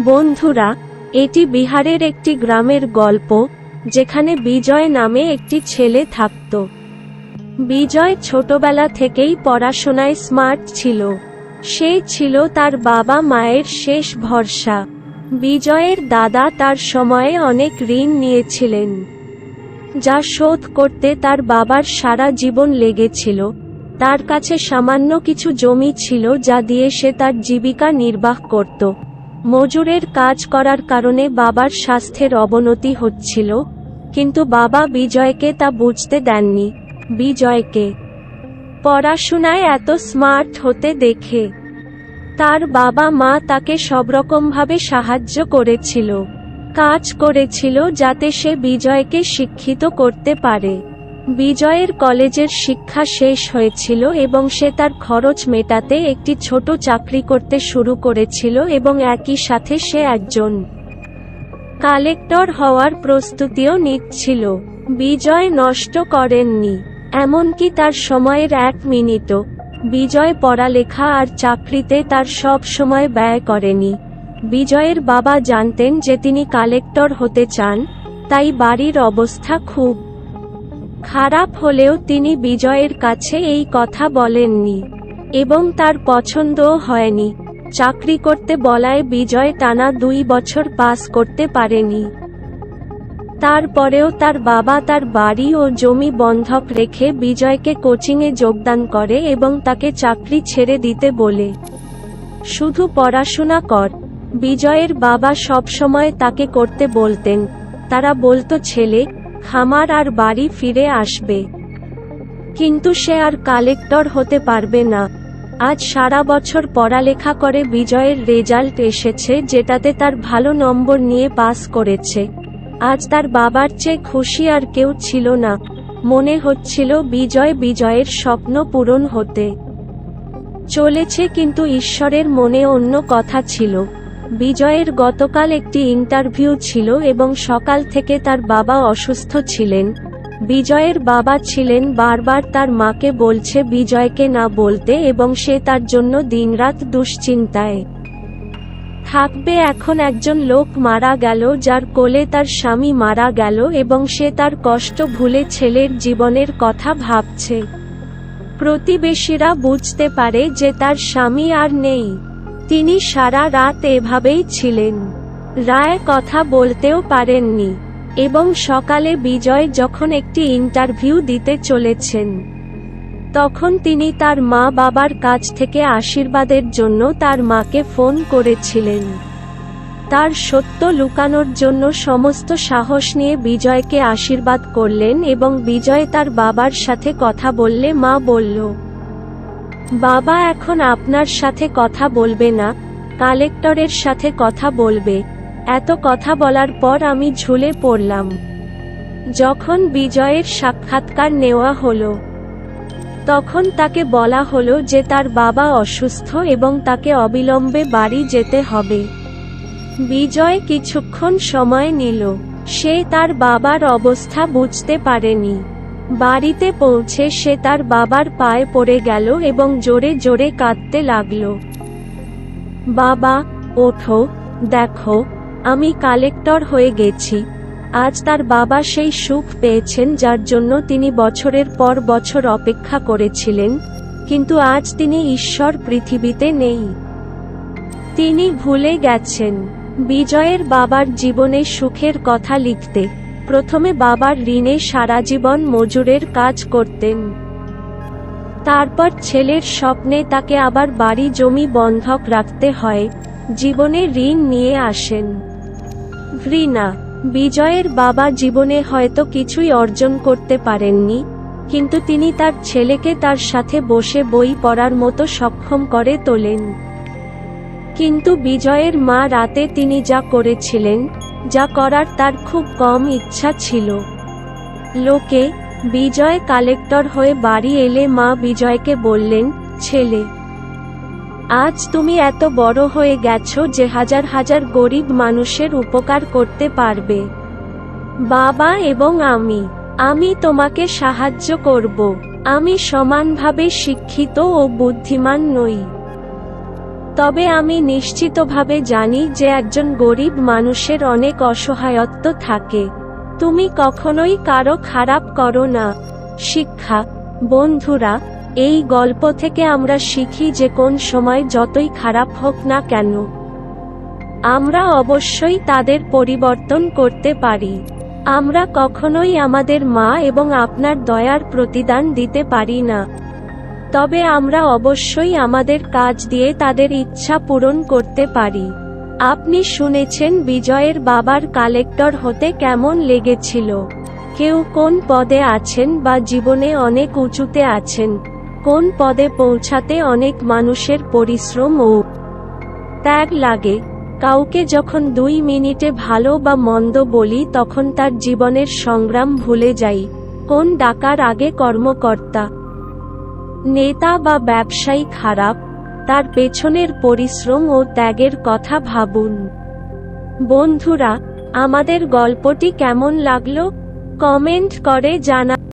বন্ধুরা, এটি বিহারের একটি গ্রামের গল্প, যেখানে বিজয় নামে একটি ছেলে থাকত। বিজয় ছোটবেলা থেকেই পড়াশোনায় স্মার্ট ছিল। সে ছিল তার বাবা মায়ের শেষ ভরসা। বিজয়ের দাদা তার সময়ে অনেক ঋণ নিয়েছিলেন, যা শোধ করতে তার বাবার সারা জীবন লেগেছিল। তার কাছে সামান্য কিছু জমি ছিল যা দিয়ে সে তার জীবিকা নির্বাহ করত। মজুরের কাজ করার কারণে বাবার স্বাস্থ্যের অবনতি হচ্ছিল, কিন্তু বাবা বিজয়কে তা বুঝতে দেননি। বিজয়কে পড়াশোনায় এত স্মার্ট হতে দেখে তার বাবা মা তাকে সবরকমভাবে সাহায্য করেছিল, কাজ করেছিল যাতে সে বিজয়কে শিক্ষিত করতে পারে। বিজয়ের কলেজের শিক্ষা শেষ হয়েছিল এবং সে তার খরচ মেটাতে একটি ছোট চাকরি করতে শুরু করেছিল এবং একই সাথে সে একজন কালেক্টর হওয়ার প্রস্তুতিও নিচ্ছিল। বিজয় নষ্ট করেননি, এমনকি তার সময়ের এক মিনিটও। বিজয় পড়ালেখা আর চাকরিতে তার সব সময় ব্যয় করেনি। বিজয়ের বাবা জানতেন যে তিনি কালেক্টর হতে চান, তাই বাড়ির অবস্থা খুব খারাপ হলেও তিনি বিজয়ের কাছে এই কথা বলেননি, এবং তার পছন্দও হয়নি। চাকরি করতে বলায় বিজয় টানা 2 বছর পাস করতে পারেনি। তারপরেও তার বাবা তার বাড়ি ও জমি বন্ধক রেখে বিজয়কে কোচিংয়ে যোগদান করে এবং তাকে চাকরি ছেড়ে দিতে বলে, শুধু পড়াশোনা কর। বিজয়ের বাবা সবসময় তাকে করতে বলতেন। তারা বলতো ছেলে খামার আর বাড়ি ফিরে আসবে, কিন্তু সে আর কালেক্টর হতে পারবে না। আজ সারা বছর পড়ালেখা করে বিজয়ের রেজাল্ট এসেছে, যেটাতে তার ভালো নম্বর নিয়ে পাস করেছে। আজ তার বাবার চেয়ে খুশি আর কেউ ছিল না। মনে হচ্ছিল বিজয়ের স্বপ্ন পূরণ হতে চলেছে, কিন্তু ঈশ্বরের মনে অন্য কথা ছিল। বিজয়ের গতকাল একটি ইন্টারভিউ ছিল এবং সকাল থেকে তার বাবা অসুস্থ ছিলেন। বিজয়ের বাবা ছিলেন বারবার তার মাকে বলছে বিজয়কে না বলতে, এবং সে তার জন্য দিনরাত দুশ্চিন্তায় থাকবে। এখন একজন লোক মারা গেল যার কোলে তার স্বামী মারা গেল, এবং সে তার কষ্ট ভুলে ছেলের জীবনের কথা ভাবছে। প্রতিবেশীরা বুঝতে পারে যে তার স্বামী আর নেই। তিনি সারা রাত এভাবেই ছিলেন, রায় কথা বলতেও পারেননি। এবং সকালে বিজয় যখন একটি ইন্টারভিউ দিতে চলেছেন, তখন তিনি তার মা বাবার কাছ থেকে আশীর্বাদের জন্য তার মাকে ফোন করেছিলেন। তার সত্য লুকানোর জন্য সমস্ত সাহস নিয়ে বিজয়কে আশীর্বাদ করলেন, এবং বিজয় তার বাবার সাথে কথা বললে মা বলল, বাবা এখন আপনার সাথে কথা বলবে না, কালেক্টরের সাথে কথা বলবে। এত কথা বলার পর আমি ঝুলে পড়লাম। যখন বিজয়ের সাক্ষাৎকার নেওয়া হলো, তখন তাকে বলা হলো যে তার বাবা অসুস্থ এবং তাকে অবিলম্বে বাড়ি যেতে হবে। বিজয় কিছুক্ষণ সময় নিল। সে তার বাবার অবস্থা বুঝতে পারেনি। বাড়িতে পৌঁছে সে তার বাবার পায়ে পড়ে গেল এবং জোরে জোরে কাঁদতে লাগল। বাবা, ওঠো, দেখো, আমি কালেক্টর হয়ে গেছি। আজ তার বাবা সেই সুখ পেয়েছেন যার জন্য তিনি বছরের পর বছর অপেক্ষা করেছিলেন, কিন্তু আজ তিনি ঈশ্বর পৃথিবীতে নেই। তিনি ভুলে গেছেন। বিজয়ের বাবার জীবনে সুখের কথা লিখতে প্রথমে বাবার ঋণে সারা জীবন মজুরের কাজ করতেন। তারপর ছেলের স্বপ্নে তাকে আবার বাড়ি জমি বন্ধক রাখতে হয়। জীবনে ঋণ নিয়ে আসেন ঘৃণা। বিজয়ের বাবা জীবনে হয়তো কিছুই অর্জন করতে পারেননি, কিন্তু তিনি তার ছেলেকে তার সাথে বসে বই পড়ার মতো সক্ষম করে তোলেন। কিন্তু বিজয়ের মা রাতে তিনি যা করেছিলেন, যা করার তার খুব কম ইচ্ছা ছিল। লোকে বিজয় কালেক্টর হয়ে বাড়ি এলে মা বিজয়কে বললেন, ছেলে, আজ তুমি এত বড় হয়ে গেছো যে হাজার হাজার গরিব মানুষের উপকার করতে পারবে। বাবা এবং আমি তোমাকে সাহায্য করব। আমি সমানভাবে শিক্ষিত ও বুদ্ধিমান নই। তবে আমি নিশ্চিতভাবে জানি যে একজন গরিব মানুষের অনেক অসহায়ত্ব থাকে। তুমি কখনোই কারো খারাপ করো না। শিক্ষা। বন্ধুরা, এই গল্প থেকে আমরা শিখি যে কোন সময় যতই খারাপ হোক না কেন, আমরা অবশ্যই তাদের পরিবর্তন করতে পারি। আমরা কখনোই আমাদের মা এবং আপনার দয়ার প্রতিদান দিতে পারি না, তবে আমরা অবশ্যই আমাদের কাজ দিয়ে তাদের ইচ্ছা পূরণ করতে পারি। আপনি শুনেছেন বিজয়ের বাবার কালেক্টর হতে কেমন লেগেছিল। কেউ কোন পদে আছেন বা জীবনে অনেক উঁচুতে আছেন, কোন পদে পৌঁছাতে অনেক মানুষের পরিশ্রম ও ত্যাগ লাগে। কাউকে যখন 2 মিনিটে ভালো বা মন্দ বলি তখন তার জীবনের সংগ্রাম ভুলে যাই। কোন ডাকার আগে কর্মকর্তা, নেতা বা ব্যবসায়ী খারাপ, তার পেছনের পরিশ্রম ও ত্যাগের কথা ভাবুন। বন্ধুরা, আমাদের গল্পটি কেমন লাগলো কমেন্ট করে জানা।